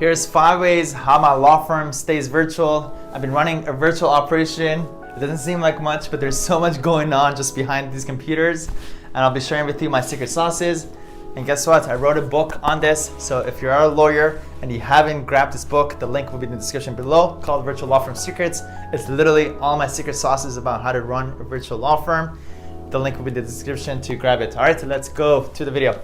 Here's 5 ways how my law firm stays virtual. I've been running a virtual operation. It doesn't seem like much, but there's so much going on just behind these computers. And I'll be sharing with you my secret sauces. And guess what? I wrote a book on this. So if you're a lawyer and you haven't grabbed this book, the link will be in the description below, called Virtual Law Firm Secrets. It's literally all my secret sauces about how to run a virtual law firm. The link will be in the description to grab it. All right, so let's go to the video.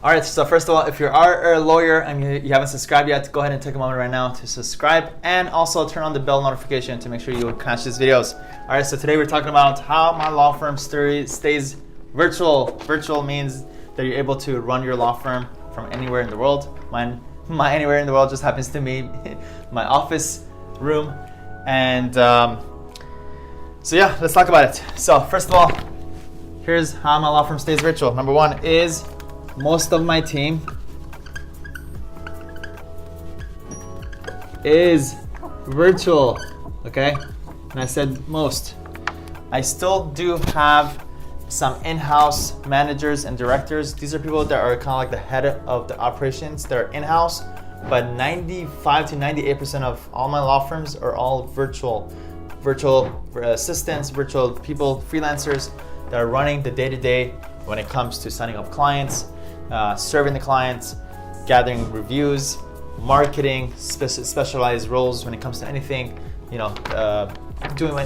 All right, so first of all, if you are a lawyer and you haven't subscribed yet, go ahead and take a moment right now to subscribe and also turn on the bell notification to make sure you catch these videos. All right, so today we're talking about how my law firm stays virtual. Virtual means that you're able to run your law firm from anywhere in the world. My anywhere in the world just happens to be my office room. And so yeah, let's talk about it. So first of all, here's how my law firm stays virtual. Number one is most of my team is virtual, okay? And I said most. I still do have some in-house managers and directors. These are people that are kind of like the head of the operations that are in-house, but 95 to 98% of all my law firms are all virtual assistants, virtual people, freelancers that are running the day-to-day when it comes to signing up clients, serving the clients, gathering reviews, marketing, specialized roles when it comes to anything, doing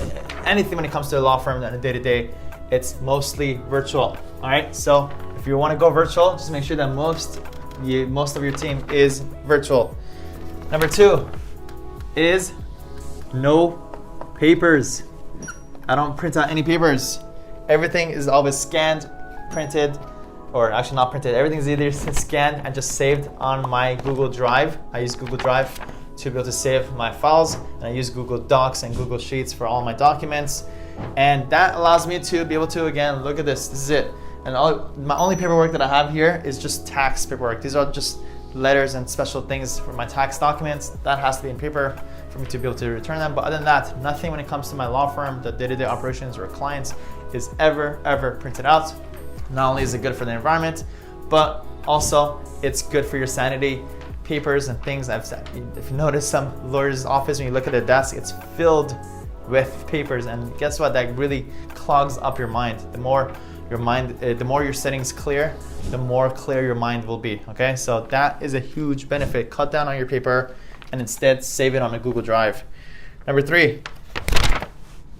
anything when it comes to the law firm on a day-to-day. It's mostly virtual. All right, so if you want to go virtual, just make sure that most of your team is virtual. Number two is no papers. I don't print out any papers. Everything is always scanned, printed, or actually not printed. Everything is either scanned and just saved on my Google Drive. I use Google Drive to be able to save my files, and I use Google Docs and Google Sheets for all my documents. And that allows me to be able to, again, look at this. This is it. And my only paperwork that I have here is just tax paperwork. These are just letters and special things for my tax documents. That has to be in paper for me to be able to return them. But other than that, nothing when it comes to my law firm, the day-to-day operations or clients is ever printed out. Not only is it good for the environment, but also it's good for your sanity. Papers and things, if you notice some lawyer's office, when you look at the desk, it's filled with papers, and guess what? That really clogs up your mind. The more your settings clear, the more clear your mind will be, okay? So that is a huge benefit. Cut down on your paper and instead save it on a Google Drive. Number three,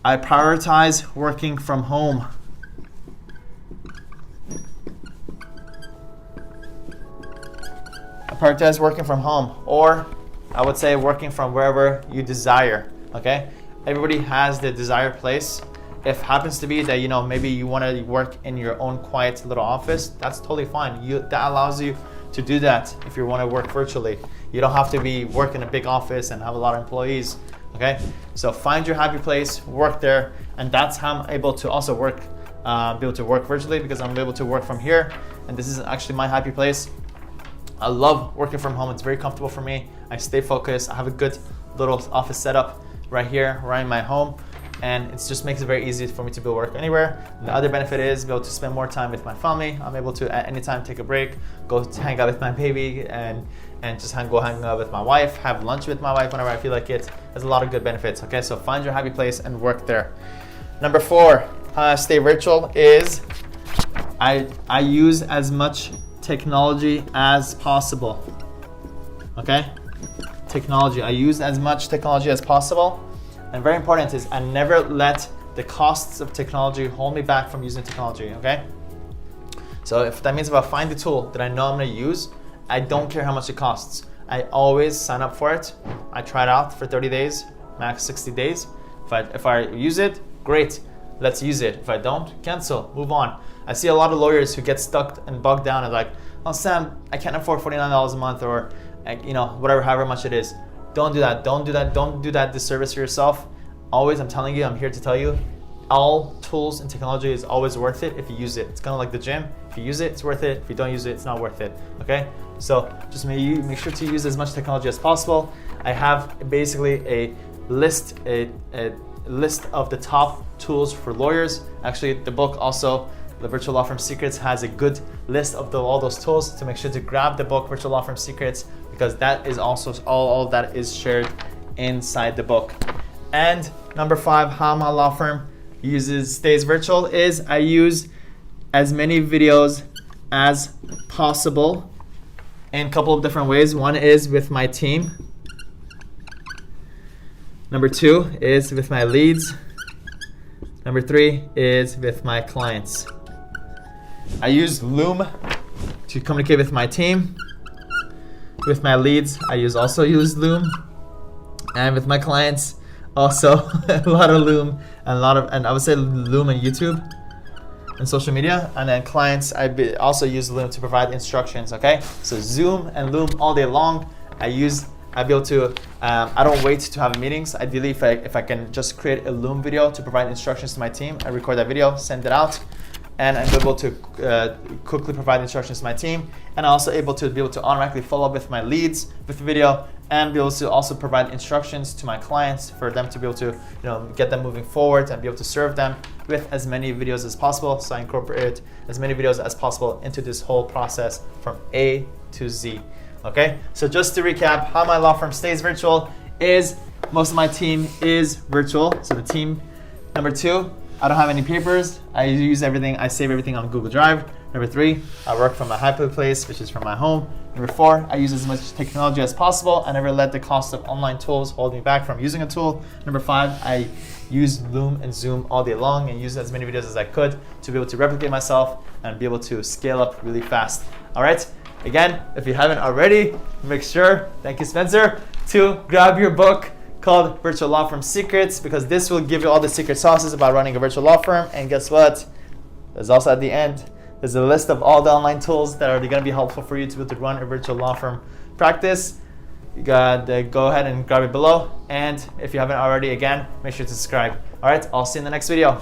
I prioritize working from home. Prioritize working from home, or I would say working from wherever you desire, okay? Everybody has their desired place. If it happens to be that, maybe you want to work in your own quiet little office, that's totally fine. That allows you to do that if you want to work virtually. You don't have to be work in a big office and have a lot of employees, okay? So find your happy place, work there, and that's how I'm able to also be able to work virtually, because I'm able to work from here, and this is actually my happy place. I love working from home. It's very comfortable for me. I stay focused. I have a good little office setup right here, right in my home, and it just makes it very easy for me to be able to work anywhere. And the other benefit is be able to spend more time with my family. I'm able to at any time take a break, go to hang out with my baby, and just go hang out with my wife, have lunch with my wife whenever I feel like it. There's a lot of good benefits. Okay, so find your happy place and work there. Number four, stay virtual is I use as much technology as possible. Okay, technology. I use as much technology as possible, and very important is I never let the costs of technology hold me back from using technology. Okay, so if that means if I find the tool that I know I'm going to use, I don't care how much it costs. I always sign up for it. I try it out for 30 days, max 60 days. If I use it, great, let's use it. If I don't, cancel, move on. I see a lot of lawyers who get stuck and bogged down and like, oh Sam, I can't afford $49 a month, or whatever, however much it is. Don't do that. Don't do that. Don't do that disservice for yourself. Always, I'm telling you, I'm here to tell you, all tools and technology is always worth it if you use it. It's kind of like the gym. If you use it, it's worth it. If you don't use it, it's not worth it. Okay? So just make sure to use as much technology as possible. I have basically a list of the top tools for lawyers. Actually, the book also The Virtual Law Firm Secrets has a good list of all those tools, so make sure to grab the book Virtual Law Firm Secrets, because that is also all that is shared inside the book. And number 5, how my law firm stays virtual is I use as many videos as possible in a couple of different ways. One is with my team. Number 2 is with my leads. Number 3 is with my clients. I use Loom to communicate with my team. With my leads, I also use Loom. And with my clients, also a lot of Loom and I would say Loom and YouTube and social media. And then clients, also use Loom to provide instructions, okay? So Zoom and Loom all day long. I don't wait to have meetings. Ideally, if I can just create a Loom video to provide instructions to my team, I record that video, send it out, and I'm able to quickly provide instructions to my team. And I'm also able to automatically follow up with my leads with the video, and be able to also provide instructions to my clients for them to be able to get them moving forward and be able to serve them with as many videos as possible. So I incorporate as many videos as possible into this whole process from A to Z. Okay, so just to recap, how my law firm stays virtual is most of my team is virtual. So the team, number 2, I don't have any papers. I save everything on Google Drive. Number 3, I work from a happy place, which is from my home. Number 4, I use as much technology as possible. I never let the cost of online tools hold me back from using a tool. Number 5, I use Loom and Zoom all day long and use as many videos as I could to be able to replicate myself and be able to scale up really fast. All right. Again, if you haven't already, make sure, thank you Spencer, to grab your book called Virtual Law Firm Secrets, because this will give you all the secret sauces about running a virtual law firm. And guess what? There's also at the end, there's a list of all the online tools that are going to be helpful for you to be able to run a virtual law firm practice. You got go ahead and grab it below. And if you haven't already, again, make sure to subscribe. All right, I'll see you in the next video.